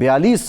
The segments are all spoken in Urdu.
42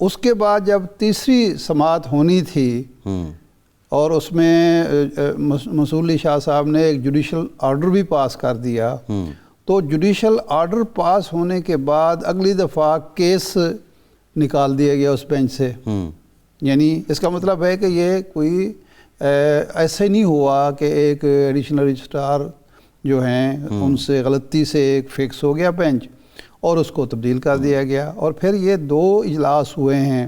اس کے بعد جب تیسری سماعت ہونی تھی اور اس میں مسعود شاہ صاحب نے ایک جوڈیشل آرڈر بھی پاس کر دیا، تو جوڈیشل آرڈر پاس ہونے کے بعد اگلی دفعہ کیس نکال دیا گیا اس بینچ سے. یعنی اس کا مطلب ہے کہ یہ کوئی ایسے نہیں ہوا کہ ایک ایڈیشنل رجسٹرار جو ہیں ان سے غلطی سے ایک فکس ہو گیا بینچ اور اس کو تبدیل کر دیا گیا. اور پھر یہ 2 اجلاس ہوئے ہیں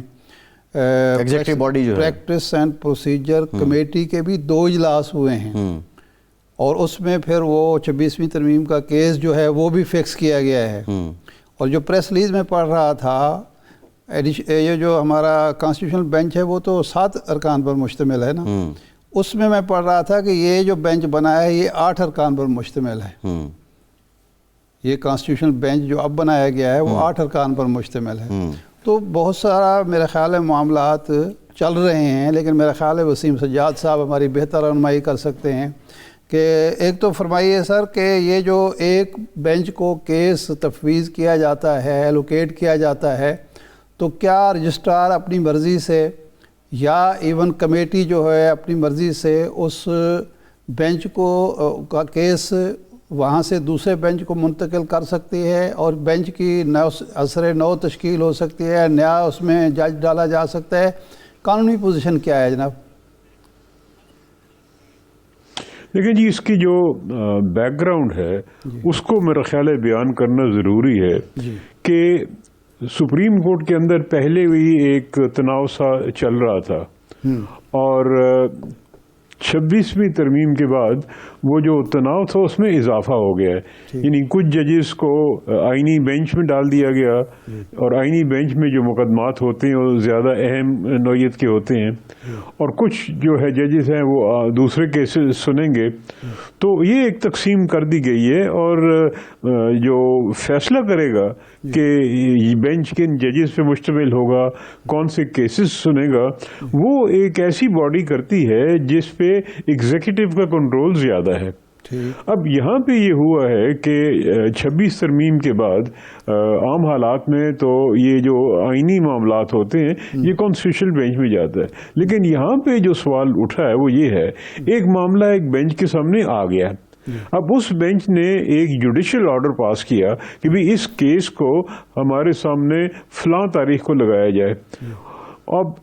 ایگزیکٹو باڈی جو ہے پریکٹس اینڈ پروسیجر کمیٹی کے بھی 2 اجلاس ہوئے ہیں، اور اس میں پھر وہ 26ویں ترمیم کا کیس جو ہے وہ بھی فکس کیا گیا ہے. اور جو پریس ریلیز میں پڑھ رہا تھا، یہ جو ہمارا کانسٹیٹیوشنل بینچ ہے وہ تو 7 ارکان پر مشتمل ہے نا، اس میں پڑھ رہا تھا کہ یہ جو بینچ بنا ہے یہ 8 ارکان پر مشتمل ہے. یہ کانسٹیٹیوشنل بینچ جو اب بنایا گیا ہے وہ 8 ارکان پر مشتمل ہے. تو بہت سارا میرے خیال ہے معاملات چل رہے ہیں، لیکن میرا خیال ہے وسیم سجاد صاحب ہماری بہتر رہنمائی کر سکتے ہیں کہ ایک تو فرمائیے سر کہ یہ جو ایک بینچ کو کیس تفویض کیا جاتا ہے، ایلوکیٹ کیا جاتا ہے، تو کیا رجسٹرار اپنی مرضی سے یا ایون کمیٹی جو ہے اپنی مرضی سے اس بینچ کو کا کیس وہاں سے دوسرے بینچ کو منتقل کر سکتی ہے اور بینچ کی اثر نو تشکیل ہو سکتی ہے، نیا اس میں جج ڈالا جا سکتا ہے؟ قانونی پوزیشن کیا ہے جناب؟ دیکھیں جی، اس کی جو بیک گراؤنڈ ہے اس کو میرا خیال ہے بیان کرنا ضروری ہے کہ سپریم کورٹ کے اندر پہلے بھی ایک تناؤ سا چل رہا تھا، اور 26ویں ترمیم کے بعد وہ جو تناؤ تھا اس میں اضافہ ہو گیا ہے. یعنی کچھ ججز کو آئینی بینچ میں ڈال دیا گیا، اور آئینی بینچ میں جو مقدمات ہوتے ہیں وہ زیادہ اہم نوعیت کے ہوتے ہیں، اور کچھ جو ہے ججز ہیں وہ دوسرے کیسز سنیں گے. تو یہ ایک تقسیم کر دی گئی ہے، اور جو فیصلہ کرے گا کہ بینچ کن ججز پہ مشتمل ہوگا، کون سے کیسز سنے گا، وہ ایک ایسی باڈی کرتی ہے جس پہ ایگزیکٹو کا کنٹرول زیادہ ہے. اب یہاں پہ یہ ہوا ہے کہ 26 ترمیم کے بعد عام حالات میں تو یہ جو آئینی معاملات ہوتے ہیں یہ کانسٹیٹیوشنل بینچ میں جاتا ہے، لیکن یہاں پہ جو سوال اٹھا ہے وہ یہ ہے، ایک معاملہ ایک بینچ کے سامنے آ گیا، اب اس بینچ نے ایک جوڈیشل آرڈر پاس کیا کہ بھی اس کیس کو ہمارے سامنے فلاں تاریخ کو لگایا جائے. اب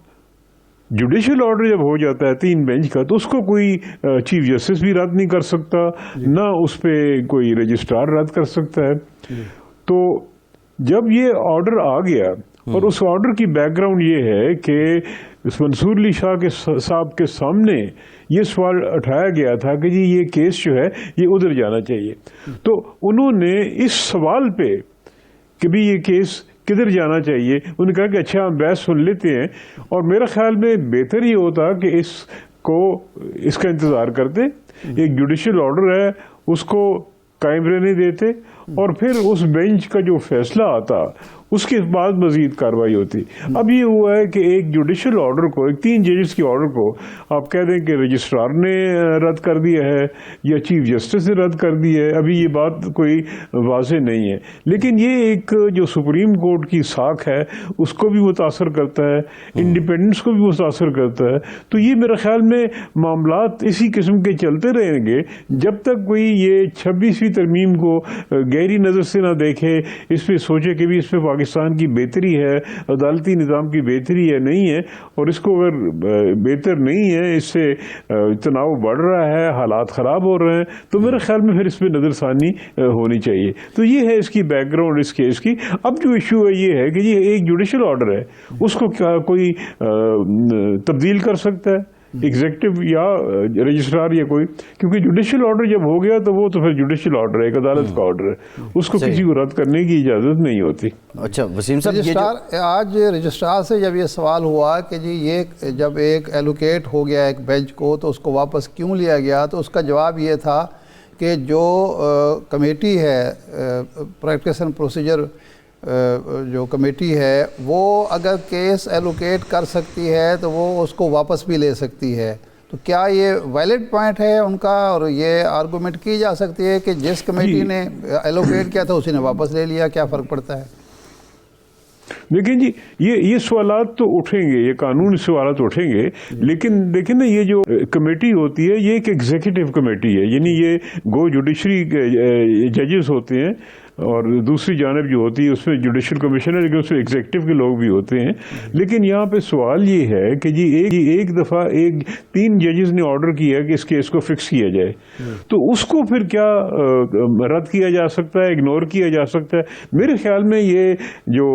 جوڈیشل آرڈر جب ہو جاتا ہے 3 بینچ کا تو اس کو کوئی چیف جسٹس بھی رد نہیں کر سکتا، نہ اس پہ کوئی رجسٹرار رد کر سکتا ہے. تو جب یہ آرڈر آ گیا، اور اس آرڈر کی بیک گراؤنڈ یہ ہے کہ منصور علی شاہ صاحب کے سامنے یہ سوال اٹھایا گیا تھا کہ جی یہ کیس جو ہے یہ ادھر جانا چاہیے، تو انہوں نے اس سوال پہ کہ بھی یہ کیس کدھر جانا چاہیے، انہوں نے کہا کہ اچھا ہم بحث سن لیتے ہیں، اور میرا خیال میں بہتر ہی ہوتا کہ اس کا انتظار کرتے، ایک جوڈیشل آرڈر ہے اس کو قائم رہنے دیتے، اور پھر اس بینچ کا جو فیصلہ آتا اس کے بعد مزید کارروائی ہوتی. اب یہ ہوا ہے کہ ایک جوڈیشل آرڈر کو، ایک 3 ججز کے آرڈر کو آپ کہہ دیں کہ رجسٹرار نے رد کر دیا ہے یا چیف جسٹس نے رد کر دی ہے، ابھی یہ بات کوئی واضح نہیں ہے، لیکن یہ ایک جو سپریم کورٹ کی ساکھ ہے اس کو بھی متاثر کرتا ہے، انڈیپینڈنس کو بھی متاثر کرتا ہے. تو یہ میرے خیال میں معاملات اسی قسم کے چلتے رہیں گے جب تک کوئی یہ 26ویں ترمیم کو گہری نظر سے نہ دیکھے، اس پہ سوچے کہ بھی اس پہ پاکستان کی بہتری ہے، عدالتی نظام کی بہتری ہے نہیں ہے، اور اس کو اگر بہتر نہیں ہے، اس سے تناؤ بڑھ رہا ہے، حالات خراب ہو رہے ہیں، تو میرے خیال میں پھر اس پہ نظر ثانی ہونی چاہیے. تو یہ ہے اس کی بیک گراؤنڈ اس کیس کی. اب جو ایشو ہے یہ ہے کہ یہ ایک جوڈیشل آرڈر ہے، اس کو کیا کوئی تبدیل کر سکتا ہے ایگزیکٹو یا رجسٹرار یا کوئی؟ کیونکہ جوڈیشل آرڈر جب ہو گیا تو وہ تو پھر جوڈیشل آرڈر ہے، ایک عدالت کا آرڈر ہے، اس کو کسی کو رد کرنے کی اجازت نہیں ہوتی. اچھا وسیم صاحب، رجسٹرار آج رجسٹرار سے جب یہ سوال ہوا کہ جی یہ جب ایک ایلوکیٹ ہو گیا ایک بینچ کو تو اس کو واپس کیوں لیا گیا، تو اس کا جواب یہ تھا کہ جو کمیٹی ہے پریکٹس اینڈ پروسیجر جو کمیٹی ہے وہ اگر کیس ایلوکیٹ کر سکتی ہے تو وہ اس کو واپس بھی لے سکتی ہے. تو کیا یہ ویلڈ پوائنٹ ہے ان کا، اور یہ آرگومنٹ کی جا سکتی ہے کہ جس کمیٹی نے ایلوکیٹ کیا تھا اسی نے واپس لے لیا، کیا فرق پڑتا ہے؟ دیکھیں جی یہ سوالات تو اٹھیں گے, یہ قانونی سوالات اٹھیں گے, لیکن دیکھیں نا یہ جو کمیٹی ہوتی ہے یہ ایک ایگزیکٹو کمیٹی ہے, یعنی یہ گو جوڈیشری ججز ہوتے ہیں اور دوسری جانب جو ہوتی ہے اس میں جوڈیشل کمیشن ہے, لیکن اس میں ایگزیکٹو کے لوگ بھی ہوتے ہیں. لیکن یہاں پہ سوال یہ ہے کہ جی ایک دفعہ 3 ججز نے آرڈر کیا کہ اس کیس کو فکس کیا جائے, تو اس کو پھر کیا رد کیا جا سکتا ہے, اگنور کیا جا سکتا ہے؟ میرے خیال میں یہ جو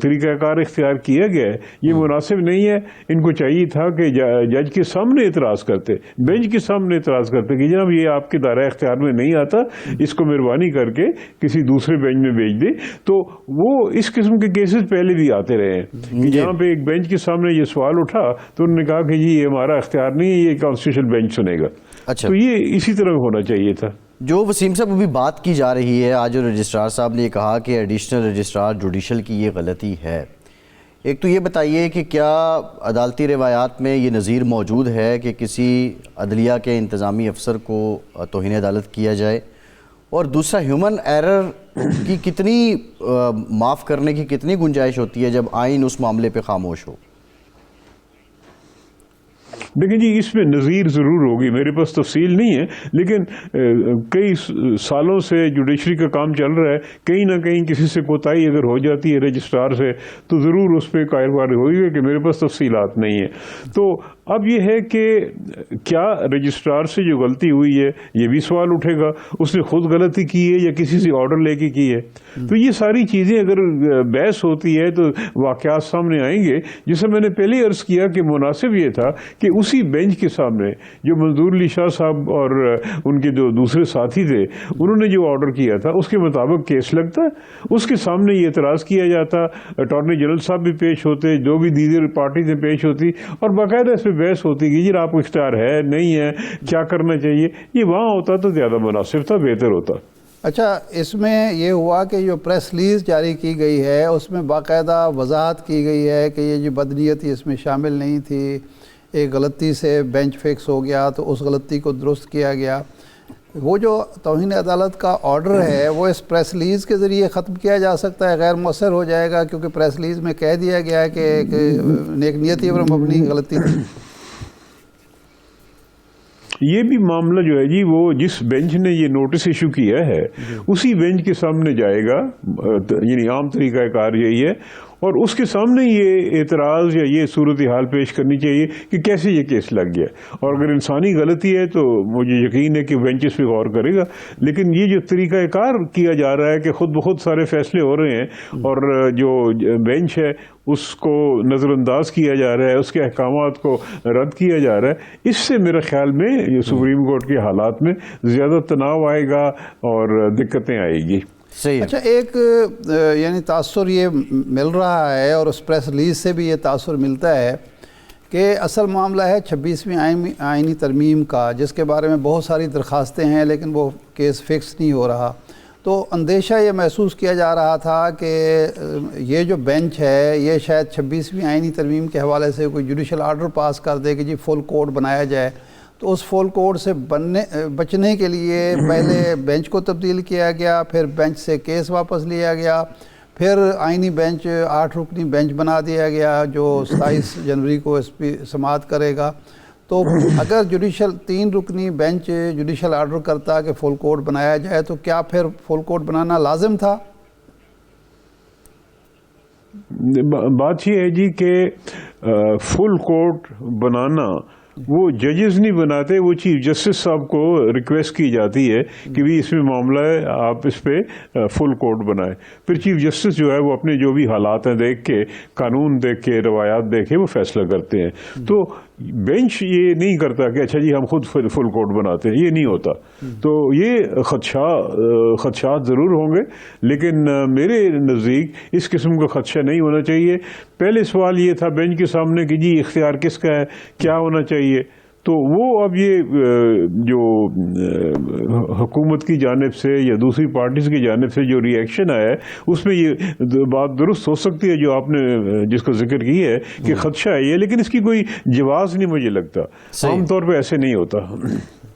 طریقہ کار اختیار کیا گیا ہے یہ مناسب نہیں ہے. ان کو چاہیے تھا کہ جج کے سامنے اعتراض کرتے, بینچ کے سامنے اعتراض کرتے کہ جناب یہ آپ کے دائرہ اختیار میں نہیں آتا, اس کو مہربانی کر کے کسی دوسرے بینچ میں بھیج دے. تو وہ اس قسم کے کیسز پہلے بھی آتے رہے ہیں کہ جہاں پہ ایک بینچ کے سامنے یہ سوال اٹھا تو انہوں نے کہا کہ جی یہ ہمارا اختیار نہیں ہے, یہ کانسٹیٹیوشنل بینچ سنے گا. اچھا, تو یہ اسی طرح ہونا چاہیے تھا. جو وسیم صاحب ابھی بات کی جا رہی ہے, آج جو رجسٹرار صاحب نے یہ کہا کہ ایڈیشنل رجسٹرار جوڈیشل کی یہ غلطی ہے, ایک تو یہ بتائیے کہ کیا عدالتی روایات میں یہ نظیر موجود ہے کہ کسی عدلیہ کے انتظامی افسر کو توہین عدالت کیا جائے, اور دوسرا ہیومن ایرر کی کتنی معاف کرنے کی کتنی گنجائش ہوتی ہے جب آئین اس معاملے پہ خاموش ہو؟ دیکھیں جی اس میں نظیر ضرور ہوگی, میرے پاس تفصیل نہیں ہے, لیکن کئی سالوں سے جوڈیشری کا کام چل رہا ہے, کہیں نہ کہیں کسی سے کوتاہی اگر ہو جاتی ہے رجسٹرار سے تو ضرور اس پہ کارروائی ہوئی ہے, کہ میرے پاس تفصیلات نہیں ہیں. تو اب یہ ہے کہ کیا رجسٹرار سے جو غلطی ہوئی ہے یہ بھی سوال اٹھے گا, اس نے خود غلطی کی ہے یا کسی سے آرڈر لے کے کی ہے. تو یہ ساری چیزیں اگر بحث ہوتی ہے تو واقعات سامنے آئیں گے. جسے میں نے پہلے عرض کیا کہ مناسب یہ تھا کہ اسی بینچ کے سامنے جو منظور علی شاہ صاحب اور ان کے جو دوسرے ساتھی تھے انہوں نے جو آرڈر کیا تھا اس کے مطابق کیس لگتا, اس کے سامنے یہ اعتراض کیا جاتا, اٹارنی جنرل صاحب بھی پیش ہوتے, جو بھی دیگر پارٹیز پیش ہوتی, اور باقاعدہ اس پہ بحث ہوتی کہ جی آپ کو اختیار ہے نہیں ہے, کیا کرنا چاہیے. یہ وہاں ہوتا تو زیادہ مناسب تھا, بہتر ہوتا. اچھا, اس میں یہ ہوا کہ جو پریس ریلیز جاری کی گئی ہے اس میں باقاعدہ وضاحت کی گئی ہے کہ یہ جو بدنیتی اس میں شامل نہیں تھی, ایک غلطی سے بینچ فکس ہو گیا تو اس غلطی کو درست کیا گیا. وہ جو توہین عدالت کا آرڈر ہے وہ اس پریس ریلیز کے ذریعے ختم کیا جا سکتا ہے, غیر مؤثر ہو جائے گا, کیونکہ پریس ریلیز میں کہہ دیا گیا ہے کہ نیک نیتی پر مبنی غلطی تھی. یہ بھی معاملہ جو ہے جی وہ جس بینچ نے یہ نوٹس ایشو کیا ہے اسی بینچ کے سامنے جائے گا, یعنی عام طریقہ کار یہی ہے, اور اس کے سامنے یہ اعتراض یا یہ صورتحال پیش کرنی چاہیے کہ کیسے یہ کیس لگ گیا. اور اگر انسانی غلطی ہے تو مجھے یقین ہے کہ بینچ اس پہ غور کرے گا. لیکن یہ جو طریقہ کار کیا جا رہا ہے کہ خود بخود سارے فیصلے ہو رہے ہیں اور جو بینچ ہے اس کو نظر انداز کیا جا رہا ہے, اس کے احکامات کو رد کیا جا رہا ہے, اس سے میرے خیال میں یہ سپریم کورٹ کے حالات میں زیادہ تناؤ آئے گا اور دقتیں آئے گی. اچھا, ایک یعنی تاثر یہ مل رہا ہے اور اس پریس ریلیز سے بھی یہ تاثر ملتا ہے کہ اصل معاملہ ہے 26ویں آئینی ترمیم کا, جس کے بارے میں بہت ساری درخواستیں ہیں لیکن وہ کیس فکس نہیں ہو رہا. تو اندیشہ یہ محسوس کیا جا رہا تھا کہ یہ جو بینچ ہے یہ شاید 26ویں آئینی ترمیم کے حوالے سے کوئی جوڈیشل آرڈر پاس کر دے کہ جی فل کوڈ بنایا جائے. تو اس فل کوڈ سے بچنے کے لیے پہلے بینچ کو تبدیل کیا گیا, پھر بینچ سے کیس واپس لیا گیا, پھر آئینی بینچ 8 رکنی بینچ بنا دیا گیا جو 27 جنوری کو اس پہ سماعت کرے گا. تو اگر 3 رکنی بینچ جوڈیشل آرڈر کرتا کہ فل کوڈ بنایا جائے تو کیا پھر فل کوڈ بنانا لازم تھا؟ بات یہ ہے جی کہ فل کوڈ بنانا وہ ججز نہیں بناتے, وہ چیف جسٹس صاحب کو ریکویسٹ کی جاتی ہے کہ بھی اس میں معاملہ ہے آپ اس پہ فل کوڈ بنائیں. پھر چیف جسٹس جو ہے وہ اپنے جو بھی حالات ہیں دیکھ کے, قانون دیکھ کے, روایات دیکھ کے وہ فیصلہ کرتے ہیں. تو بینچ یہ نہیں کرتا کہ اچھا جی ہم خود فل کوڈ بناتے ہیں, یہ نہیں ہوتا. تو یہ خدشات ضرور ہوں گے, لیکن میرے نزدیک اس قسم کا خدشہ نہیں ہونا چاہیے. پہلے سوال یہ تھا بینچ کے سامنے کہ جی اختیار کس کا ہے, کیا ہونا چاہیے. تو وہ اب یہ جو حکومت کی جانب سے یا دوسری پارٹیز کی جانب سے جو ری ایکشن آیا ہے اس میں یہ بات درست ہو سکتی ہے جو آپ نے جس کو ذکر کی ہے کہ خدشہ ہے یہ, لیکن اس کی کوئی جواز نہیں مجھے لگتا. عام طور پہ ایسے نہیں ہوتا.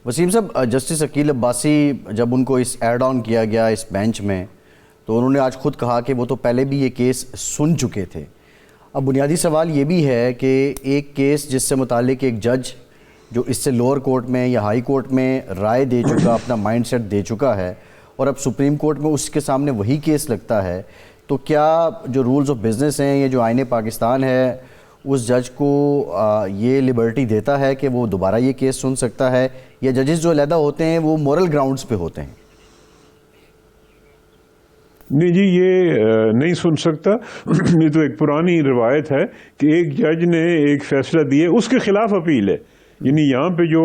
وسیم صاحب, جسٹس عقیل عباسی جب ان کو اس ایڈ آن کیا گیا اس بینچ میں تو انہوں نے آج خود کہا کہ وہ تو پہلے بھی یہ کیس سن چکے تھے. اب بنیادی سوال یہ بھی ہے کہ ایک کیس جس سے متعلق ایک جج جو اس سے لوور کورٹ میں یا ہائی کورٹ میں رائے دے چکا، اپنا مائنڈ سیٹ دے چکا ہے، اور اب سپریم کورٹ میں اس کے سامنے وہی کیس لگتا ہے، تو کیا جو رولز آف بزنس ہیں، یہ جو آئین پاکستان ہے، اس جج کو یہ لبرٹی دیتا ہے کہ وہ دوبارہ یہ کیس سن سکتا ہے، یا ججز جو علیحدہ ہوتے ہیں وہ مورل گراؤنڈز پہ ہوتے ہیں؟ نہیں جی، یہ نہیں سن سکتا. یہ تو ایک پرانی روایت ہے کہ ایک جج نے ایک فیصلہ دیا، اس کے خلاف اپیل ہے. یعنی یہاں پہ جو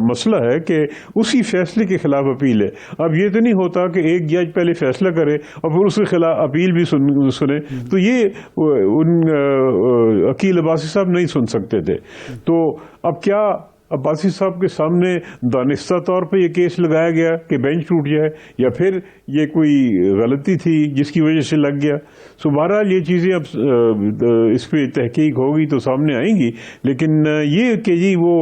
مسئلہ ہے کہ اسی فیصلے کے خلاف اپیل ہے. اب یہ تو نہیں ہوتا کہ ایک جج پہلے فیصلہ کرے اور پھر اس کے خلاف اپیل بھی سنے. تو یہ ان عقیل عباسی صاحب نہیں سن سکتے تھے. تو اب کیا عباسی صاحب کے سامنے دانستہ طور پہ یہ کیس لگایا گیا کہ بینچ ٹوٹ جائے، یا پھر یہ کوئی غلطی تھی جس کی وجہ سے لگ گیا؟ سو بہرحال یہ چیزیں اب اس پہ تحقیق ہوگی تو سامنے آئیں گی. لیکن یہ کہ جی وہ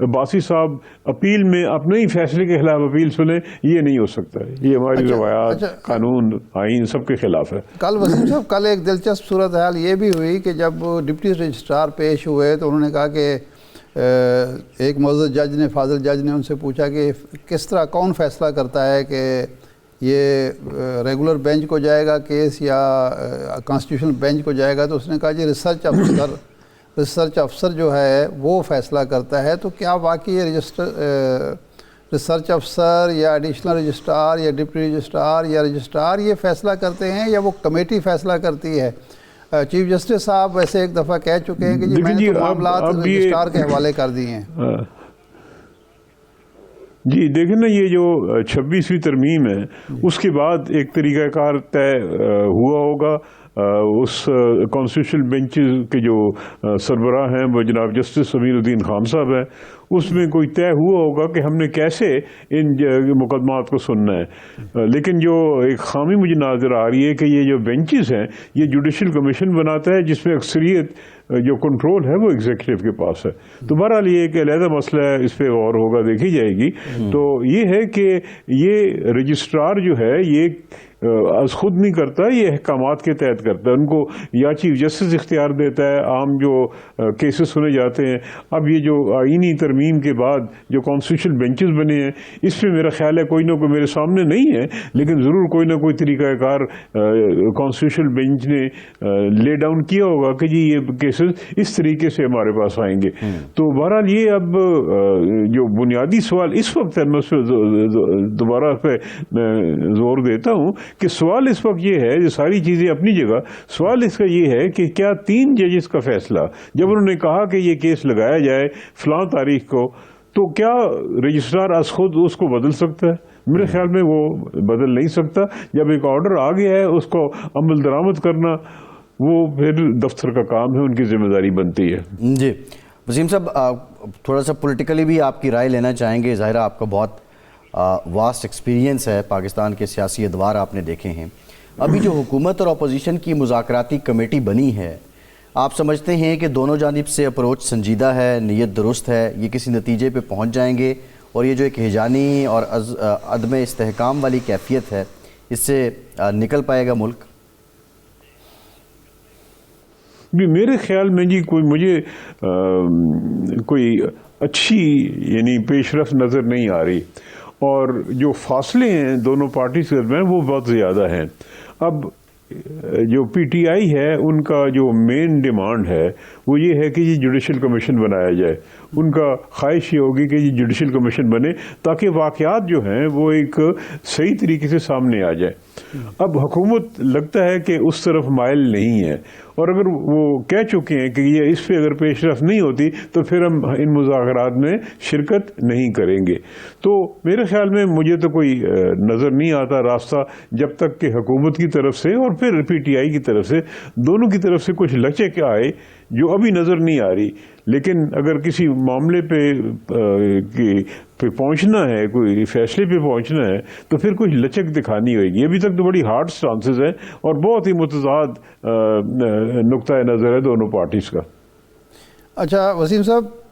عباسی صاحب اپیل میں اپنے ہی فیصلے کے خلاف اپیل سنیں، یہ نہیں ہو سکتا ہے. یہ ہماری روایات، قانون، آئین سب کے خلاف ہے. کل وسیم صاحب، کل ایک دلچسپ صورتحال یہ بھی ہوئی کہ جب ڈپٹی رجسٹرار پیش ہوئے تو انہوں نے کہا کہ ایک معزز جج نے، فاضل جج نے ان سے پوچھا کہ کس طرح کون فیصلہ کرتا ہے کہ یہ ریگولر بینچ کو جائے گا کیس یا کانسٹیٹیوشنل بینچ کو جائے گا؟ تو اس نے کہا جی ریسرچ افسر جو ہے وہ فیصلہ کرتا ہے. تو کیا واقعی ریسرچ افسر یا ایڈیشنل رجسٹرار یا ڈپٹی رجسٹرار یا رجسٹرار یہ فیصلہ کرتے ہیں، یا وہ کمیٹی فیصلہ کرتی ہے؟ چیف جسٹس صاحب ویسے ایک دفعہ کہہ چکے ہیں کہ جی میں نے تو معاملات رجسٹرار کے حوالے کر دیے ہیں. جی دیکھیں نا، یہ جو 26ویں ترمیم ہے اس کے بعد ایک طریقہ کار طے ہوا ہوگا. اس کانسٹیٹیوشنل بینچ کے جو سربراہ ہیں وہ جناب جسٹس امیر الدین خان صاحب ہیں، اس میں کوئی طے ہوا ہوگا کہ ہم نے کیسے ان مقدمات کو سننا ہے. لیکن جو ایک خامی مجھے نظر آ رہی ہے کہ یہ جو بینچز ہیں یہ جوڈیشل کمیشن بناتا ہے جس میں اکثریت جو کنٹرول ہے وہ ایگزیکٹو کے پاس ہے. تو بہرحال یہ ایک علیحدہ مسئلہ ہے، اس پہ غور ہوگا، دیکھی جائے گی. تو یہ ہے کہ یہ رجسٹرار جو ہے یہ از خود نہیں کرتا، یہ احکامات کے تحت کرتا ہے. ان کو یا چیف جسٹس اختیار دیتا ہے عام جو کیسز سنے جاتے ہیں. اب یہ جو آئینی ترمیم کے بعد جو کانسٹیٹیوشنل بینچز بنے ہیں اس پہ میرا خیال ہے کوئی نہ کوئی میرے سامنے نہیں ہے، لیکن ضرور کوئی نہ کوئی طریقہ کار کانسٹیٹیوشنل بینچ نے لے ڈاؤن کیا ہوگا کہ جی یہ کیسز اس طریقے سے ہمارے پاس آئیں گے. تو بہرحال یہ اب جو بنیادی سوال اس وقت ہے، میں اس پہ دوبارہ پہ میں زور دیتا ہوں کہ سوال اس وقت یہ ہے، یہ ساری چیزیں اپنی جگہ، سوال اس کا یہ ہے کہ کیا 3 ججز کا فیصلہ جب انہوں نے کہا کہ یہ کیس لگایا جائے فلاں تاریخ کو، تو کیا رجسٹرار از خود اس کو بدل سکتا ہے؟ میرے خیال میں وہ بدل نہیں سکتا. جب ایک آرڈر آ گیا ہے اس کو عمل درآمد کرنا وہ پھر دفتر کا کام ہے، ان کی ذمہ داری بنتی ہے. جی وسیم صاحب، تھوڑا سا پولیٹیکلی بھی آپ کی رائے لینا چاہیں گے. ظاہرہ آپ کا بہت واسٹ ایکسپیرینس ہے، پاکستان کے سیاسی ادوار آپ نے دیکھے ہیں. ابھی جو حکومت اور اپوزیشن کی مذاکراتی کمیٹی بنی ہے، آپ سمجھتے ہیں کہ دونوں جانب سے اپروچ سنجیدہ ہے، نیت درست ہے، یہ کسی نتیجے پہ پہنچ جائیں گے، اور یہ جو ایک ہیجانی اور عدم استحکام والی کیفیت ہے اس سے نکل پائے گا ملک؟ میرے خیال میں جی کوئی اچھی یعنی پیش رفت نظر نہیں آ رہی، اور جو فاصلے ہیں دونوں پارٹیز کے درمیان وہ بہت زیادہ ہیں. اب جو پی ٹی آئی ہے ان کا جو مین ڈیمانڈ ہے وہ یہ ہے کہ یہ جوڈیشل کمیشن بنایا جائے. ان کا خواہش یہ ہوگی کہ یہ جوڈیشل کمیشن بنے تاکہ واقعات جو ہیں وہ ایک صحیح طریقے سے سامنے آ جائے. اب حکومت لگتا ہے کہ اس طرف مائل نہیں ہے، اور اگر وہ کہہ چکے ہیں کہ یہ اس پہ اگر پیش رفت نہیں ہوتی تو پھر ہم ان مذاکرات میں شرکت نہیں کریں گے. تو میرے خیال میں مجھے تو کوئی نظر نہیں آتا راستہ جب تک کہ حکومت کی طرف سے اور پھر پی ٹی آئی کی طرف سے، دونوں کی طرف سے کچھ لچک آئے جو ابھی نظر نہیں آ رہی. لیکن اگر کسی معاملے پہ پہنچنا ہے، کوئی فیصلے پہ پہنچنا ہے تو پھر کچھ لچک دکھانی ہوئے گی. ابھی تک تو بڑی ہارڈ سٹانسز ہیں اور بہت ہی متضاد نقطۂ نظر ہے دونوں پارٹیز کا. اچھا وسیم صاحب،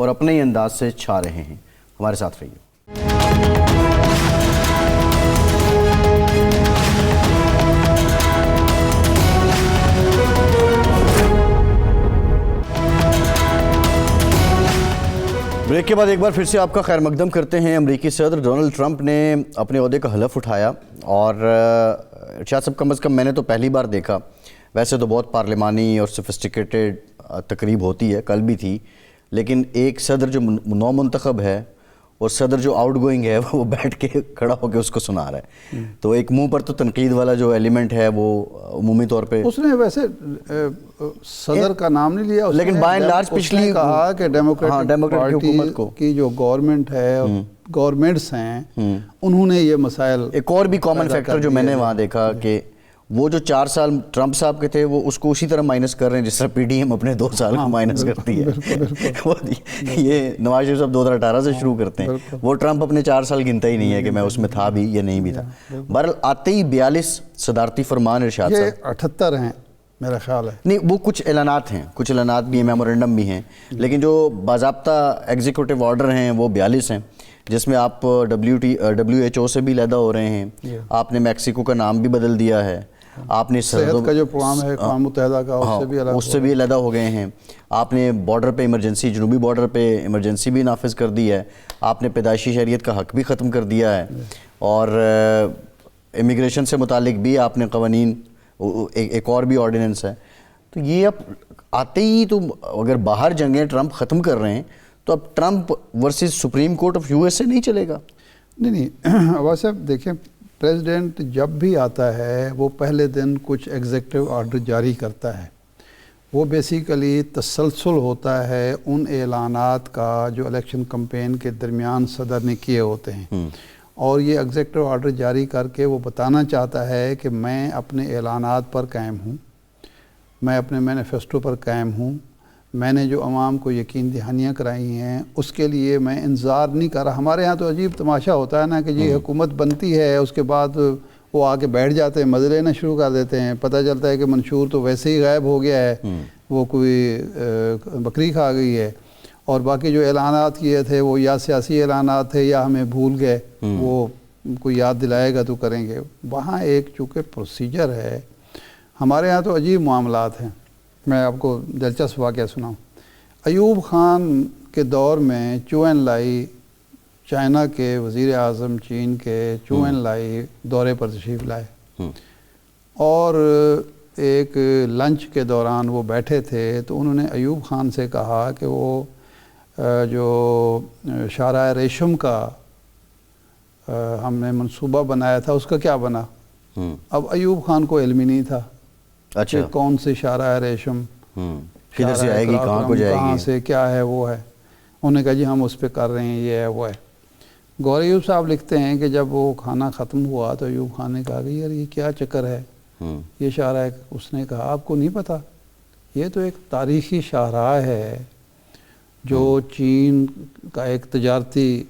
اور اپنے ہی انداز سے چھا رہے ہیں. ہمارے ساتھ رہیے. بریک کے بعد ایک بار پھر سے آپ کا خیر مقدم کرتے ہیں. امریکی صدر ڈونلڈ ٹرمپ نے اپنے عہدے کا حلف اٹھایا اور ارشاد صاحب کم از کم میں نے تو پہلی بار دیکھا. ویسے تو بہت پارلیمانی اور سفسٹیکیٹڈ تقریب ہوتی ہے, کل بھی تھی, لیکن ایک صدر جو نو منتخب ہے اور صدر جو آؤٹ گوئنگ ہے وہ بیٹھ کے کھڑا ہو کے اس کو سنا رہا ہے. تو ایک منہ پر تو تنقید والا جو ایلیمنٹ ہے وہ عمومی طور پہ اس نے ویسے صدر کا نام نہیں لیا, لیکن بائی اینڈ لارج پچھلی کہا کہ ڈیموکریٹک حکومت کو کی جو گورنمنٹ ہے اور گورنمنٹس ہیں انہوں نے یہ مسائل. ایک اور بھی کامن فیکٹر جو میں نے وہاں دیکھا کہ وہ جو 4 سال ٹرمپ صاحب کے تھے وہ اس کو اسی طرح مائنس کر رہے ہیں جس طرح پی ڈی ایم اپنے 2 سال کو مائنس کرتی ہے. یہ نواز شریف صاحب 2018 سے شروع کرتے ہیں, وہ ٹرمپ اپنے 4 سال گنتا ہی نہیں ہے کہ میں اس میں تھا بھی یا نہیں بھی تھا. بہرحال آتے ہی 42 صدارتی فرمان ارشاد صاحب, یہ 78 ہیں میرا خیال ہے. نہیں وہ کچھ اعلانات ہیں, کچھ اعلانات بھی ہیں, میمورنڈم بھی ہیں, لیکن جو باضابطہ ایگزیکٹو آرڈر ہیں وہ 42 ہیں, جس میں آپ WHO سے بھی علیحدہ ہو رہے ہیں, آپ نے میکسیکو کا نام بھی بدل دیا ہے, آپ نے صحت کا جو پروگرام ہے اقوام متحدہ کا اس سے بھی علیحدہ ہو گئے ہیں, آپ نے بارڈر پہ ایمرجنسی, جنوبی بارڈر پہ ایمرجنسی بھی نافذ کر دی ہے, آپ نے پیدائشی شہریت کا حق بھی ختم کر دیا ہے, اور امیگریشن سے متعلق بھی آپ نے قوانین, ایک اور بھی آرڈیننس ہے. تو یہ اب آتے ہی تو اگر باہر جنگیں ٹرمپ ختم کر رہے ہیں تو اب Trump versus Supreme Court of USA نہیں چلے گا. نہیں ویسے دیکھیں پریزیڈنٹ جب بھی آتا ہے وہ پہلے دن کچھ ایگزیکٹو آرڈر جاری کرتا ہے. وہ بیسیکلی تسلسل ہوتا ہے ان اعلانات کا جو الیکشن کمپین کے درمیان صدر نے کیے ہوتے ہیں, اور یہ ایگزیکٹو آرڈر جاری کر کے وہ بتانا چاہتا ہے کہ میں اپنے اعلانات پر قائم ہوں, میں اپنے مینیفیسٹو پر قائم ہوں, میں نے جو عوام کو یقین دہانیاں کرائی ہیں اس کے لیے میں انتظار نہیں کر رہا. ہمارے ہاں تو عجیب تماشا ہوتا ہے نا کہ یہ حکومت بنتی ہے, اس کے بعد وہ آ کے بیٹھ جاتے ہیں, مزے لینا شروع کر دیتے ہیں, پتہ چلتا ہے کہ منشور تو ویسے ہی غائب ہو گیا ہے, وہ کوئی بکری کھا گئی ہے, اور باقی جو اعلانات کیے تھے وہ یا سیاسی اعلانات تھے یا ہمیں بھول گئے, وہ کوئی یاد دلائے گا تو کریں گے. وہاں ایک چونکہ پروسیجر ہے, ہمارے ہاں تو عجیب معاملات ہیں. میں آپ کو دلچسپ واقعہ سناؤں. ایوب خان کے دور میں چو این لائی, چائنا کے وزیر اعظم چین کے چو این لائی دورے پر تشریف لائے, اور ایک لنچ کے دوران وہ بیٹھے تھے تو انہوں نے ایوب خان سے کہا کہ وہ جو شاہراہ ریشم کا ہم نے منصوبہ بنایا تھا اس کا کیا بنا. اب ایوب خان کو علم ہی نہیں تھا کہ کون سی شاہراہ ریشم کدھر سے آئے گی, کہاں کو جائے گی, کہاں سے کیا ہے وہ ہے. انہوں نے کہا جی ہم اس پہ کر رہے ہیں, یہ ہے وہ ہے. گور ایوب صاحب لکھتے ہیں کہ جب وہ کھانا ختم ہوا تو ایوب خان نے کہا کہ یار یہ کیا چکر ہے, یہ شاہراہ. اس نے کہا آپ کو نہیں پتا, یہ تو ایک تاریخی شاہراہ ہے جو چین کا ایک تجارتی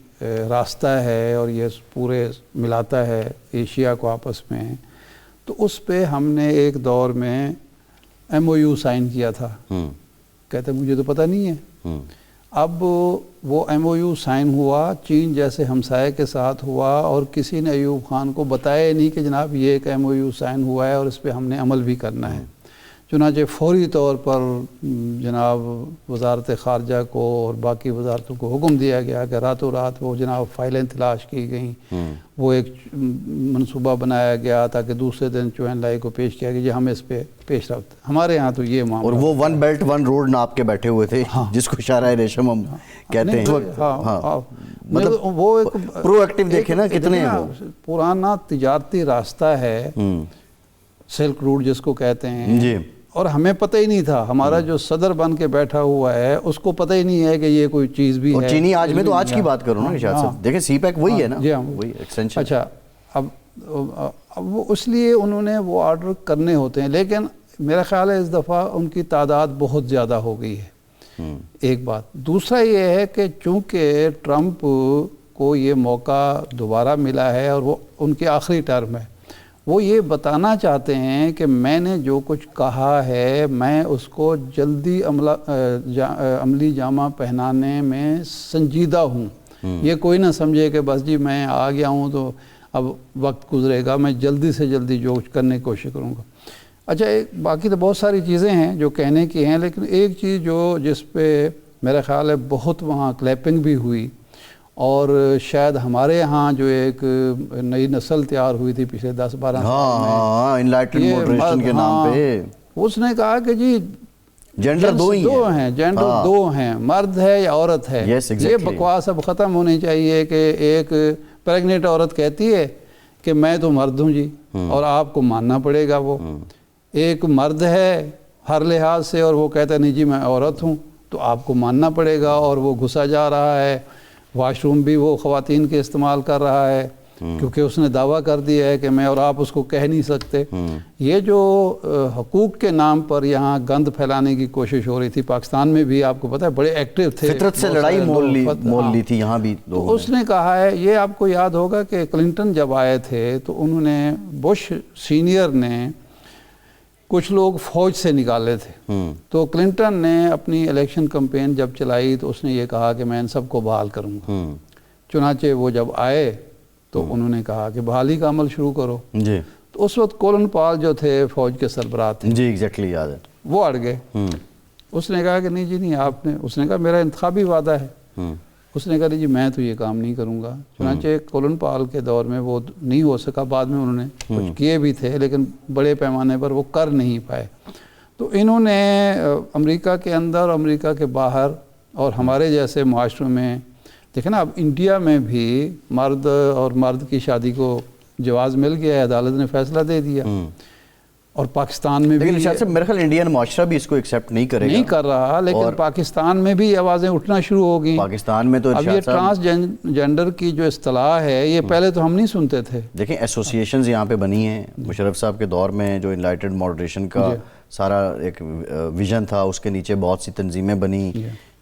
راستہ ہے اور یہ پورے ملاتا ہے ایشیا کو آپس میں. تو اس پہ ہم نے ایک دور میں MOU سائن کیا تھا. کہتے مجھے تو پتہ نہیں ہے. اب وہ MOU سائن ہوا چین جیسے ہمسائے کے ساتھ ہوا, اور کسی نے ایوب خان کو بتایا نہیں کہ جناب یہ ایک MOU سائن ہوا ہے اور اس پہ ہم نے عمل بھی کرنا ہے. چنانچہ فوری طور پر جناب وزارت خارجہ کو اور باقی وزارتوں کو حکم دیا گیا کہ راتوں رات وہ جناب فائلیں تلاش کی گئیں, وہ ایک منصوبہ بنایا گیا تاکہ دوسرے دن چو این لائی کو پیش کیا کہ جی ہم اس پہ پیش رفت. ہمارے ہاں تو یہ معاملہ, اور وہ ون بیلٹ ون روڈ ناپ کے بیٹھے ہوئے تھے جس کو شاہراہ ریشم ہم کہتے ہیں. مطلب وہ ایک پرو ایکٹیو دیکھیں نا کتنے ہیں, وہ پرانا تجارتی راستہ ہے, سلک روٹ جس کو کہتے ہیں جی, اور ہمیں پتہ ہی نہیں تھا. ہمارا جو صدر بن کے بیٹھا ہوا ہے اس کو پتہ ہی نہیں ہے کہ یہ کوئی چیز بھی ہے. اور چینی آج میں تو آج کی بات کروں نا ارشاد صاحب, دیکھیں سی پیک وہی ہے نا, وہی ایکسٹینشن. اچھا اب وہ اس لیے انہوں نے وہ آرڈر کرنے ہوتے ہیں, لیکن میرا خیال ہے اس دفعہ ان کی تعداد بہت زیادہ ہو گئی ہے. ایک بات. دوسرا یہ ہے کہ چونکہ ٹرمپ کو یہ موقع دوبارہ ملا ہے اور وہ ان کے آخری ٹرم ہے, وہ یہ بتانا چاہتے ہیں کہ میں نے جو کچھ کہا ہے میں اس کو جلدی عملی جامہ پہنانے میں سنجیدہ ہوں. یہ کوئی نہ سمجھے کہ بس جی میں آ گیا ہوں تو اب وقت گزرے گا, میں جلدی سے جلدی جو کچھ کرنے کی کوشش کروں گا. اچھا, باقی تو بہت ساری چیزیں ہیں جو کہنے کی ہیں, لیکن ایک چیز جس پہ میرا خیال ہے بہت وہاں کلیپنگ بھی ہوئی, اور شاید ہمارے یہاں جو ایک نئی نسل تیار ہوئی تھی پچھلے 10-12 سال میں, انلائٹنڈ ماڈریشن کے نام پہ اس نے کہا کہ جی جینڈر دو ہیں, جینڈر دو ہیں, مرد ہے یا عورت ہے. یہ بکواس اب ختم ہونی چاہیے کہ ایک پریگننٹ عورت کہتی ہے کہ میں تو مرد ہوں جی, اور آپ کو ماننا پڑے گا. وہ ایک مرد ہے ہر لحاظ سے اور وہ کہتا ہے نہیں جی میں عورت ہوں, تو آپ کو ماننا پڑے گا. اور وہ گھسا جا رہا ہے, واش روم بھی وہ خواتین کے استعمال کر رہا ہے کیونکہ اس نے دعویٰ کر دیا ہے کہ میں, اور آپ اس کو کہہ نہیں سکتے. یہ جو حقوق کے نام پر یہاں گند پھیلانے کی کوشش ہو رہی تھی, پاکستان میں بھی آپ کو پتہ ہے بڑے ایکٹیو تھے, فطرت سے لڑائی مول لی تھی یہاں بھی. تو اس نے کہا ہے, یہ آپ کو یاد ہوگا کہ کلنٹن جب آئے تھے تو انہوں نے, بش سینئر نے کچھ لوگ فوج سے نکالے تھے, تو کلنٹن نے اپنی الیکشن کمپین جب چلائی تو اس نے یہ کہا کہ میں ان سب کو بحال کروں گا. چنانچہ وہ جب آئے تو انہوں نے کہا کہ بحالی کا عمل شروع کرو. جی. تو اس وقت کولن پال جو تھے فوج کے سربراہ تھے, جی ایگزیکٹلی یاد ہے, وہ اڑ گئے. اس نے کہا کہ نہیں جی نہیں, آپ نے, اس نے کہا میرا انتخابی وعدہ ہے. اس نے کہا جی میں تو یہ کام نہیں کروں گا. چنانچہ کولن پال کے دور میں وہ نہیں ہو سکا, بعد میں انہوں نے کچھ کیے بھی تھے لیکن بڑے پیمانے پر وہ کر نہیں پائے. تو انہوں نے امریکہ کے اندر, امریکہ کے باہر اور ہمارے جیسے معاشروں میں دیکھیں نا, اب انڈیا میں بھی مرد اور مرد کی شادی کو جواز مل گیا ہے, عدالت نے فیصلہ دے دیا. اور پاکستان میں بھی, لیکن میرے خیال انڈین معاشرہ بھی اس کو ایکسیپٹ نہیں کرے گا, نہیں کر رہا, لیکن پاکستان میں بھی آوازیں اٹھنا شروع ہو گئیں. پاکستان میں تو اب یہ ٹرانسجینڈر کی جو اصطلاح ہے یہ پہلے تو ہم نہیں سنتے تھے. دیکھیں ایسوسیشنز یہاں پہ بنی ہیں. مشرف صاحب کے دور میں جو انلائٹنڈ ماڈریشن کا سارا ایک ویژن تھا, اس کے نیچے بہت سی تنظیمیں بنی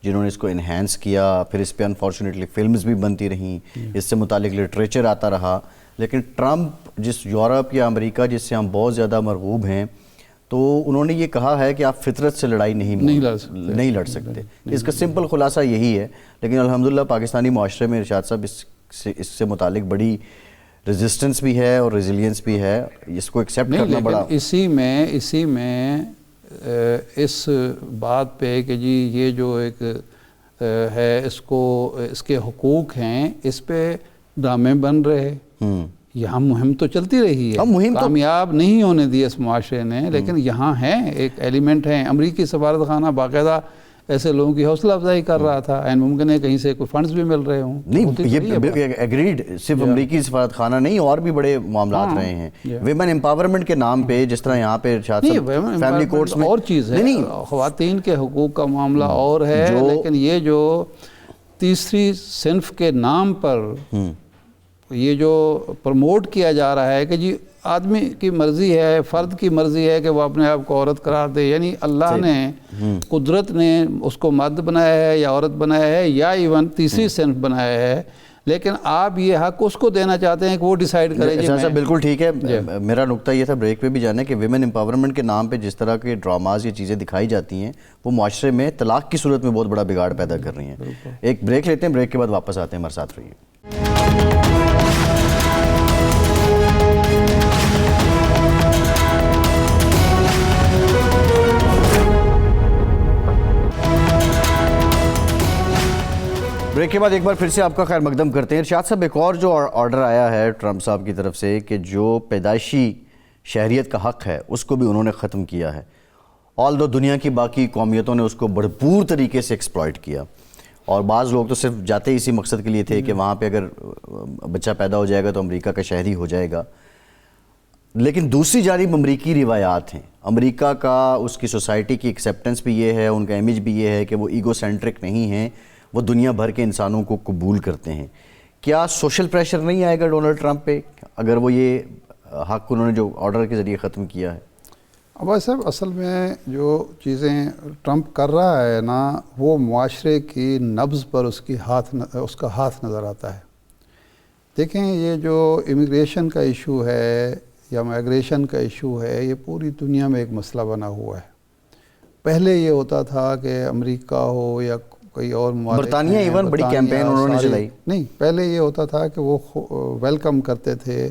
جنہوں نے اس کو انہینس کیا. پھر اس پہ انفارچونیٹلی فلمز بھی بنتی رہیں, اس سے متعلق لٹریچر آتا رہا. لیکن ٹرمپ, جس یورپ یا امریکہ جس سے ہم بہت زیادہ مرغوب ہیں, تو انہوں نے یہ کہا ہے کہ آپ فطرت سے لڑائی نہیں لڑ سکتے. اس کا سمپل خلاصہ یہی ہے. لیکن الحمدللہ پاکستانی معاشرے میں ارشاد صاحب اس سے متعلق بڑی ریزسٹنس بھی ہے اور ریزیلینس بھی ہے. اس کو ایکسیپٹ کرنا بڑا, اسی میں اس بات پہ کہ جی یہ جو ایک ہے اس کے حقوق ہیں, اس پہ ڈرامے بن رہے. یہاں مہم تو چلتی رہی ہے, کامیاب نہیں ہونے دی اس معاشرے نے, لیکن یہاں ہیں ایک ایلیمنٹ ہیں. امریکی سفارت خانہ باقاعدہ ایسے لوگوں کی حوصلہ افزائی کر رہا تھا, این ممکن ہے کہیں سے کوئی فنڈز بھی مل رہے ہوں. نہیں, یہ ایگریڈ, صرف امریکی سفارت خانہ نہیں, اور بھی بڑے معاملات رہے ہیں. ویمن امپاورمنٹ کے نام پہ, جس طرح یہاں پہ فیملی کورٹس میں, اور چیز ہے, خواتین کے حقوق کا معاملہ اور ہے, لیکن یہ جو تیسری صنف کے نام پر یہ جو پروموٹ کیا جا رہا ہے کہ جی آدمی کی مرضی ہے, فرد کی مرضی ہے کہ وہ اپنے آپ کو عورت قرار دے, یعنی اللہ نے, قدرت نے اس کو مرد بنایا ہے یا عورت بنایا ہے یا ایون تیسری صنف بنایا ہے, لیکن آپ یہ حق اس کو دینا چاہتے ہیں کہ وہ ڈیسائیڈ کرے. بالکل ٹھیک ہے. میرا نقطہ یہ تھا بریک پہ بھی جانا کہ ویمن امپاورمنٹ کے نام پہ جس طرح کے ڈراماز یہ چیزیں دکھائی جاتی ہیں وہ معاشرے میں طلاق کی صورت میں بہت بڑا بگاڑ پیدا کر رہی ہیں. ایک بریک لیتے ہیں, بریک کے بعد واپس آتے ہیں, ہمارے ساتھ رہیے. بریک کے بعد ایک بار پھر سے آپ کا خیر مقدم کرتے ہیں. ارشاد صاحب, ایک اور جو آرڈر آیا ہے ٹرمپ صاحب کی طرف سے کہ جو پیدائشی شہریت کا حق ہے اس کو بھی انہوں نے ختم کیا ہے, آل دو دنیا کی باقی قومیتوں نے اس کو بھرپور طریقے سے ایکسپلائٹ کیا, اور بعض لوگ تو صرف جاتے اسی مقصد کے لیے تھے کہ وہاں پہ اگر بچہ پیدا ہو جائے گا تو امریکہ کا شہری ہو جائے گا. لیکن دوسری جانب امریکی روایات ہیں, امریکہ کا, اس کی سوسائٹی کی ایکسیپٹنس بھی یہ ہے, ان کا امیج بھی یہ ہے کہ وہ ایگو سینٹرک نہیں ہیں, وہ دنیا بھر کے انسانوں کو قبول کرتے ہیں. کیا سوشل پریشر نہیں آئے گا ڈونلڈ ٹرمپ پہ اگر وہ یہ حق انہوں نے جو آرڈر کے ذریعے ختم کیا ہے؟ عباس صاحب, اصل میں جو چیزیں ٹرمپ کر رہا ہے نا, وہ معاشرے کی نبض پر اس کا ہاتھ نظر آتا ہے. دیکھیں, یہ جو امیگریشن کا ایشو ہے یا مائگریشن کا ایشو ہے، یہ پوری دنیا میں ایک مسئلہ بنا ہوا ہے. پہلے یہ ہوتا تھا کہ امریکہ ہو یا کوئی اور ممالک، برطانیہ ایون بڑی کیمپین انہوں نے چلائی. نہیں، پہلے یہ ہوتا تھا کہ وہ ویلکم کرتے تھے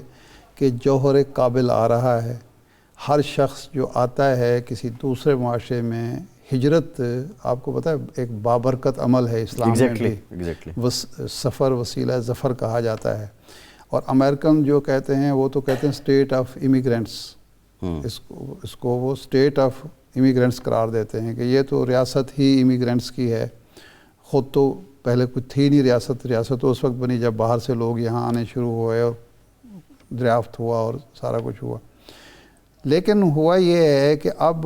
کہ جوہر قابل آ رہا ہے. ہر شخص جو آتا ہے کسی دوسرے معاشرے میں، ہجرت آپ کو پتہ ہے ایک بابرکت عمل ہے اسلام میں بھی. سفر وسیلہ ظفر کہا جاتا ہے. اور امریکن جو کہتے ہیں وہ تو کہتے ہیں اسٹیٹ آف امیگرینٹس، اس کو وہ اسٹیٹ آف امیگرینٹس قرار دیتے ہیں کہ یہ تو ریاست ہی امیگرینٹس کی ہے. خود تو پہلے کچھ تھی نہیں ریاست تو اس وقت بنی جب باہر سے لوگ یہاں آنے شروع ہوئے اور دریافت ہوا اور سارا کچھ ہوا. لیکن ہوا یہ ہے کہ اب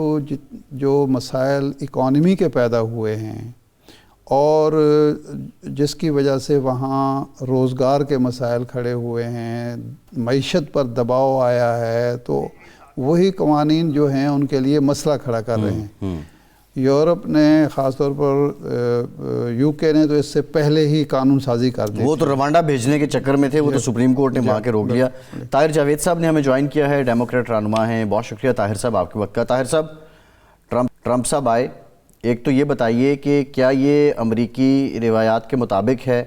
جو مسائل اکانومی کے پیدا ہوئے ہیں اور جس کی وجہ سے وہاں روزگار کے مسائل کھڑے ہوئے ہیں، معیشت پر دباؤ آیا ہے، تو وہی قوانین جو ہیں ان کے لیے مسئلہ کھڑا کر رہے ہیں. یورپ نے خاص طور پر یو کے نے تو اس سے پہلے ہی قانون سازی کر دی. وہ تو روانڈا بھیجنے کے چکر میں تھے، وہ تو سپریم کورٹ نے وہاں کے روک لیا. طاہر جاوید صاحب نے ہمیں جوائن کیا ہے، ڈیموکریٹ رہنما ہیں. بہت شکریہ طاہر صاحب آپ کے وقت کا. طاہر صاحب، ٹرمپ صاحب آئے، ایک تو یہ بتائیے کہ کیا یہ امریکی روایات کے مطابق ہے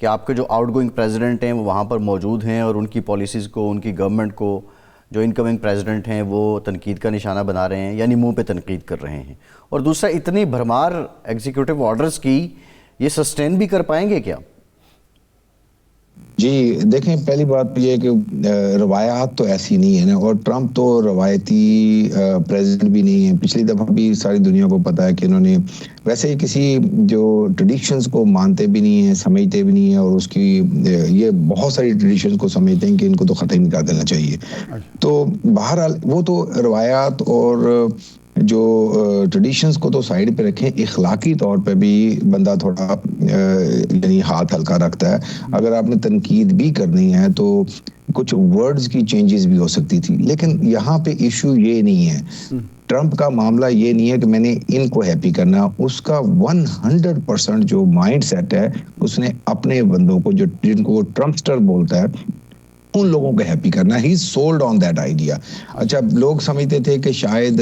کہ آپ کے جو آؤٹ گوئنگ پریزیڈنٹ ہیں وہ وہاں پر موجود ہیں اور ان کی پالیسیز کو، ان کی گورنمنٹ کو جو انکمنگ پریزیڈنٹ ہیں وہ تنقید کا نشانہ بنا رہے ہیں، یعنی منہ پہ تنقید کر رہے ہیں؟ اور دوسرا، اتنی بھرمار ایگزیکیوٹیو آرڈرز کی یہ سسٹین بھی کر پائیں گے کیا؟ جی دیکھیں، پہلی بات یہ ہے کہ روایات تو ایسی نہیں ہے نا، اور ٹرمپ تو روایتی پریزیڈنٹ بھی نہیں ہے. پچھلی دفعہ بھی ساری دنیا کو پتا ہے کہ انہوں نے ویسے ہی کسی جو ٹریڈیشنز کو مانتے بھی نہیں ہیں، سمجھتے بھی نہیں ہیں، اور اس کی یہ بہت ساری ٹریڈیشنز کو سمجھتے ہیں کہ ان کو تو ختم کر دینا چاہیے. تو بہرحال وہ تو روایات اور جو ٹریڈیشنز کو تو سائیڈ پہ رکھیں، اخلاقی طور پہ بھی بندہ تھوڑا یعنی ہاتھ ہلکا رکھتا ہے. اگر آپ نے تنقید بھی کرنی ہے تو کچھ ورڈز کی چینجز بھی ہو سکتی تھی. لیکن یہاں پہ ایشو یہ نہیں ہے، ٹرمپ کا معاملہ یہ نہیں ہے کہ میں نے ان کو ہیپی کرنا. اس کا 100% جو مائنڈ سیٹ ہے، اس نے اپنے بندوں کو جن کو وہ ٹرمپسٹر بولتا ہے، ان لوگوں کو ہیپی کرنا. ہی سولڈ آن دیٹ آئیڈیا. اچھا، لوگ سمجھتے تھے کہ شاید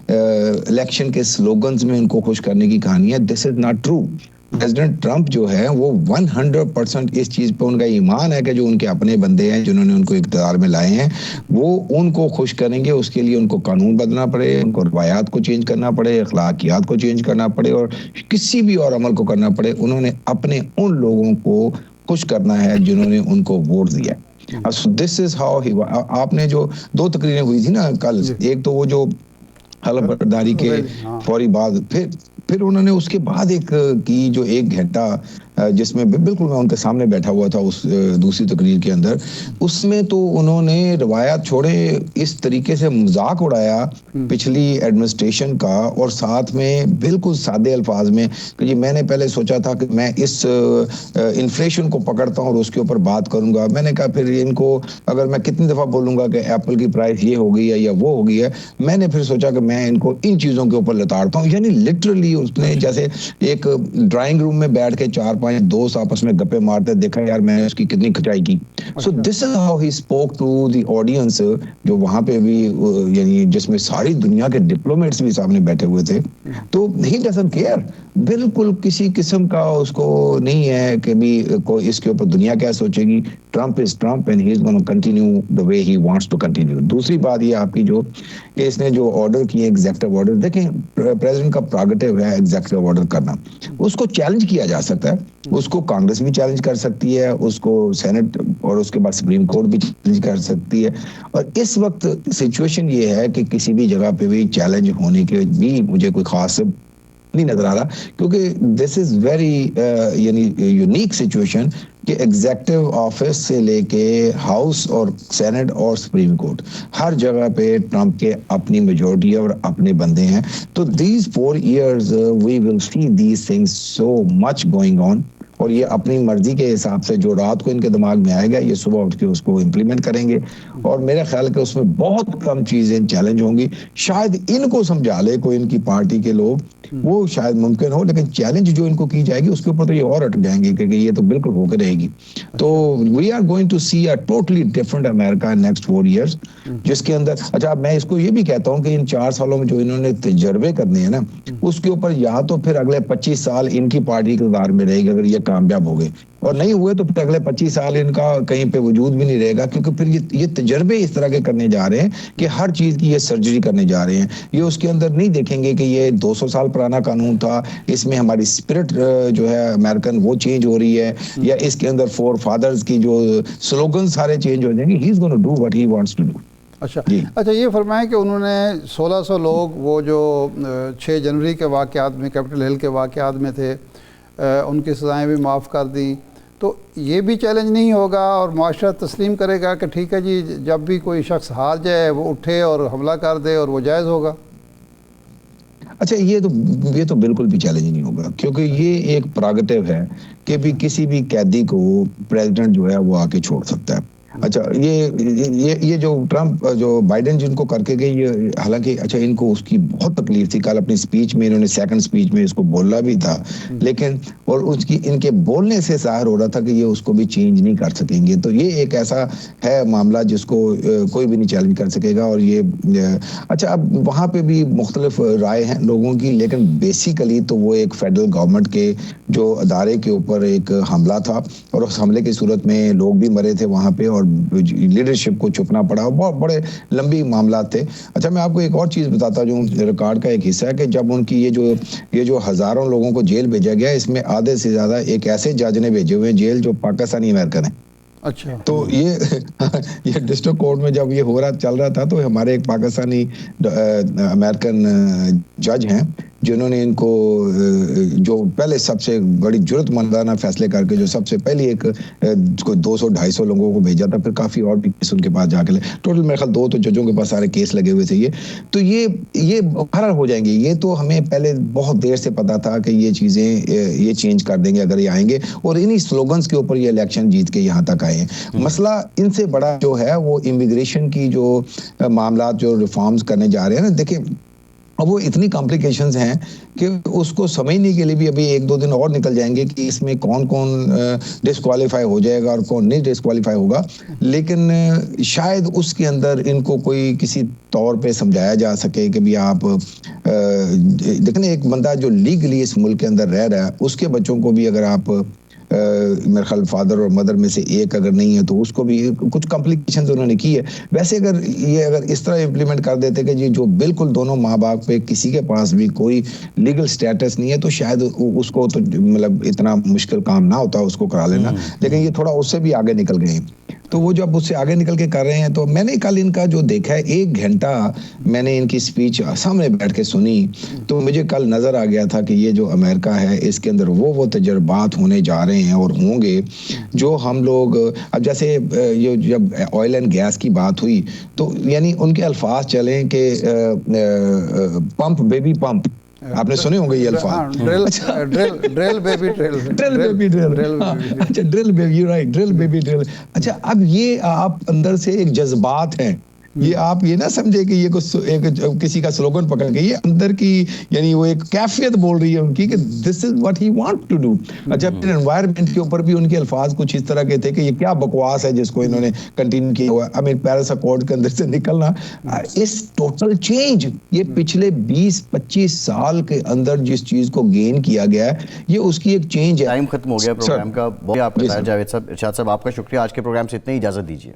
الیکشن کے سلوگنز میں ان کو خوش کرنے کی کہانی ہے. This is not true. President Trump جو ہے وہ 100% اس چیز پہ ان کا ایمان ہے کہ جو ان کے اپنے بندے ہیں جنہوں نے ان کو اقتدار میں لائے ہیں، وہ ان کو خوش کریں گے. اس کے لیے ان کو قانون بدلنا پڑے، ان کو روایات کو چینج کرنا پڑے، اخلاقیات کو چینج کرنا پڑے، اور کسی بھی اور عمل کو کرنا پڑے. انہوں نے اپنے ان لوگوں کو خوش کرنا ہے جنہوں نے ان کو ووٹ دیا. دس از ہاؤ ہی. آپ نے جو 2 تقریریں ہوئی تھی نا کل، ایک تو وہ جو حلف برداری کے فوری بعد، پھر انہوں نے اس کے بعد ایک کی جو 1 گھنٹہ جس میں بالکل میں ان کے سامنے بیٹھا ہوا تھا اس دوسری تقریر کے اندر، اس میں تو انہوں نے روایات چھوڑے، اس طریقے سے مذاق اڑایا پچھلی ایڈمنسٹریشن کا، اور ساتھ میں بالکل سادے الفاظ میں کہ جی میں نے پہلے سوچا تھا کہ میں اس انفلیشن کو پکڑتا ہوں اور اس کے اوپر بات کروں گا. میں نے کہا پھر ان کو اگر میں کتنی دفعہ بولوں گا کہ ایپل کی پرائس یہ ہو گئی ہے یا وہ ہو گئی ہے، میں نے پھر سوچا کہ میں ان کو ان چیزوں کے اوپر لتاڑتا ہوں. یعنی لٹرلی اس نے جیسے ایک ڈرائنگ روم میں بیٹھ کے 4-5 دوست آپس میں گپے مارتے، دیکھا یار میں نے اس کی کتنی کھٹائی کی. So this is how he spoke to the audience, جو وہاں پہ بھی یعنی جس میں ساری دنیا کے ڈپلومیٹس بھی سامنے بیٹھے ہوئے تھے. تو ہی ڈزنٹ کیئر، بالکل کسی قسم کا اس کو نہیں ہے کہ بھی کوئی اس کے اوپر دنیا کیا سوچے گی. Trump is Trump and he is gonna continue the way he wants to continue. دوسری بات یہ آپ کی جو کہ اس نے جو آرڈر کیے ایگزیکٹو آرڈر، دیکھیں پریزیڈنٹ کا پریروگیٹو ہے ایگزیکٹو آرڈر کرنا، اس کو چیلنج کیا جا سکتا ہے، اس کو کانگریس بھی چیلنج کر سکتی ہے، اس کو سینٹ اور اس کے بعد سپریم کورٹ بھی چیلنج کر سکتی ہے. اور اس وقت سچویشن یہ ہے کہ کسی بھی جگہ پہ بھی چیلنج ہونے کے بھی مجھے کوئی خاص نہیں نظر آ رہا، کیونکہ دس از ویری یعنی یونیک سچویشن کہ ایگزیکٹو آفس سے لے کے ہاؤس اور سینٹ اور سپریم کورٹ ہر جگہ پہ ٹرمپ کے اپنی میجورٹی اور اپنے بندے ہیں. تو these 4 years we will see these things so much going on. اور یہ اپنی مرضی کے حساب سے جو رات کو ان کے دماغ میں آئے گا یہ صبح اٹھ کے اس کو امپلیمنٹ کریں گے. اور میرا خیال ہے کہ اس میں بہت کم چیزیں چیلنج ہوں گی. شاید ان کو سمجھا لے کوئی ان کی پارٹی کے لوگ وہ شاید ممکن ہو، لیکن چیلنج جو ان کو کی جائے گی اس کے اوپر تو یہ اور اٹک جائیں گے کہ یہ تو بالکل ہو کے رہے گی. تو we are going to see a totally different America next 4 years, جس کے اندر اچھا میں اس کو یہ بھی کہتا ہوں کہ ان 4 سالوں میں جو انہوں نے تجربے کرنے ہیں نا، اس کے اوپر یا تو پھر اگلے 25 سال ان کی پارٹی اقتدار میں رہے گی اگر یہ کامیاب ہو گئے، اور نہیں ہوئے تو پھر اگلے 25 سال ان کا کہیں پہ وجود بھی نہیں رہے گا، کیونکہ پھر یہ تجربے اس طرح کے کرنے جا رہے ہیں کہ ہر چیز کی یہ سرجری کرنے جا رہے ہیں. یہ اس کے اندر نہیں دیکھیں گے کہ یہ 200 سال پرانا قانون تھا، اس میں ہماری اسپرٹ جو ہے امریکن وہ چینج ہو رہی ہے، یا اس کے اندر فور فادرز کی جو سلوگن سارے چینج ہو جائیں گے. He is gonna do what he wants to do. اچھا یہ فرمائیں کہ انہوں نے 1600 لوگ وہ جو 6 جنوری کے واقعات میں کیپٹل ہل کے واقعات میں تھے ان کی سزائیں بھی معاف کر دیں، تو یہ بھی چیلنج نہیں ہوگا اور معاشرہ تسلیم کرے گا کہ ٹھیک ہے جی جب بھی کوئی شخص ہار جائے وہ اٹھے اور حملہ کر دے اور وہ جائز ہوگا؟ اچھا یہ تو بالکل بھی چیلنج نہیں ہوگا، کیونکہ یہ ایک پراگٹیو ہے کہ بھی کسی بھی قیدی کو پریزیڈنٹ جو ہے وہ آ کے چھوڑ سکتا ہے. اچھا یہ جو ٹرمپ جو بائیڈن جن کو کر کے گئی، حالانکہ اچھا ان کو اس کی بہت تکلیف تھی، کل اپنی سپیچ میں انہوں نے سیکنڈ سپیچ میں اس کو بولنا بھی تھا، لیکن اور اس کی ان کے بولنے سے ظاہر ہو رہا تھا کہ یہ اس کو بھی چینج نہیں کر سکیں گے. تو یہ ایک ایسا ہے معاملہ جس کو کوئی بھی نہیں چیلنج کر سکے گا. اور یہ اچھا اب وہاں پہ بھی مختلف رائے ہیں لوگوں کی، لیکن بیسیکلی تو وہ ایک فیڈرل گورنمنٹ کے جو ادارے کے اوپر ایک حملہ تھا، اور اس حملے کی صورت میں لوگ بھی مرے تھے وہاں پہ اور لیڈرشپ کو چھپنا پڑا، بہت بڑے لمبی معاملات تھے. اچھا میں آپ کو ایک اور چیز بتاتا ہوں، ریکارڈ کا ایک حصہ ہے کہ جب ان کی یہ جو ہزاروں لوگوں کو جیل بھیجا گیا، اس میں آدھے سے زیادہ ایک ایسے جج نے بھیجے ہوئے جیل جو پاکستانی امریکن ہیں. اچھا تو یہ ڈسٹرکٹ کورٹ میں جب یہ چل رہا تھا تو ہمارے ایک پاکستانی امریکن جج ہیں جنہوں نے ان کو جو پہلے سب سے بڑی جرت مندانہ فیصلے کر کے جو سب سے پہلی ایک 200-250 لوگوں کو بھیجا تھا، پھر کافی اور بھی کیس ان کے پاس جا کے ٹوٹل میرے خیال 2 تو ججوں کے پاس سارے کیس لگے ہوئے تھے. تو یہ فرار ہو جائیں گے. یہ تو ہمیں پہلے بہت دیر سے پتا تھا کہ یہ چیزیں یہ چینج کر دیں گے اگر یہ آئیں گے، اور انہی سلوگنز کے اوپر یہ الیکشن جیت کے یہاں تک آئے ہیں. مسئلہ ان سے بڑا جو ہے وہ امیگریشن کی جو معاملات جو ریفارمز کرنے جا رہے ہیں نا، دیکھیں اب وہ اتنی کمپلیکیشنز ہیں کہ اس کو سمجھنے کے لیے بھی ابھی 1-2 دن اور نکل جائیں گے کہ اس میں کون کون ڈسکوالیفائی ہو جائے گا اور کون نہیں ڈسکوالیفائی ہوگا. لیکن شاید اس کے اندر ان کو کوئی کسی طور پہ سمجھایا جا سکے کہ بھی آپ دیکھیں ایک بندہ جو لیگلی اس ملک کے اندر رہ رہا ہے، اس کے بچوں کو بھی اگر آپ میرے خیال فادر اور مدر میں سے ایک اگر نہیں ہے تو اس کو بھی کچھ کمپلیکیشنز انہوں نے کی ہے. ویسے اگر اس طرح امپلیمنٹ کر دیتے کہ جی جو بالکل دونوں ماں باپ پہ کسی کے پاس بھی کوئی لیگل سٹیٹس نہیں ہے، تو شاید اس کو تو مطلب اتنا مشکل کام نہ ہوتا اس کو کرا لینا. لیکن یہ تھوڑا اس سے بھی آگے نکل گئے ہیں. تو وہ جب اس سے آگے نکل کے کر رہے ہیں، تو میں نے کل ان کا جو دیکھا ہے 1 گھنٹہ میں نے ان کی سپیچ سامنے بیٹھ کے سنی، تو مجھے کل نظر آ گیا تھا کہ یہ جو امریکہ ہے اس کے اندر وہ تجربات ہونے جا رہے ہیں اور ہوں گے جو ہم لوگ اب جیسے جب آئل اینڈ گیس کی بات ہوئی تو یعنی ان کے الفاظ چلیں کہ پمپ بیبی پمپ، آپ نے سنے ہوں گے یہ الفاظ، ڈرل بیبی ڈرل. اچھا اب یہ آپ اندر سے ایک جذبات ہیں، یہ آپ یہ نہ سمجھے کہ یہ کسی کا سلوگن پکڑ کے، یہ اندر کی یعنی وہ ایک کیفیت بول رہی ہے ان کی کہ this is what he want to do. اچھا پھر انوائرمنٹ کے اوپر بھی ان کے الفاظ کچھ اس طرح کے تھے کہ یہ کیا بکواس ہے جس کو انہوں نے کنٹینیو کیا ہوا ہے. پیرس اکارڈ کے اندر سے نکلنا اس ٹوٹل چینج، یہ پچھلے 20-25 سال کے اندر جس چیز کو گین کیا گیا ہے یہ اس کی ایک چینج ہے. ٹائم ختم ہو گیا پروگرام کا. بہت آپ کا جاوید صاحب، ارشاد صاحب آپ کا شکریہ. آج کے پروگرام سے اتنا ہی، اجازت دیجیے.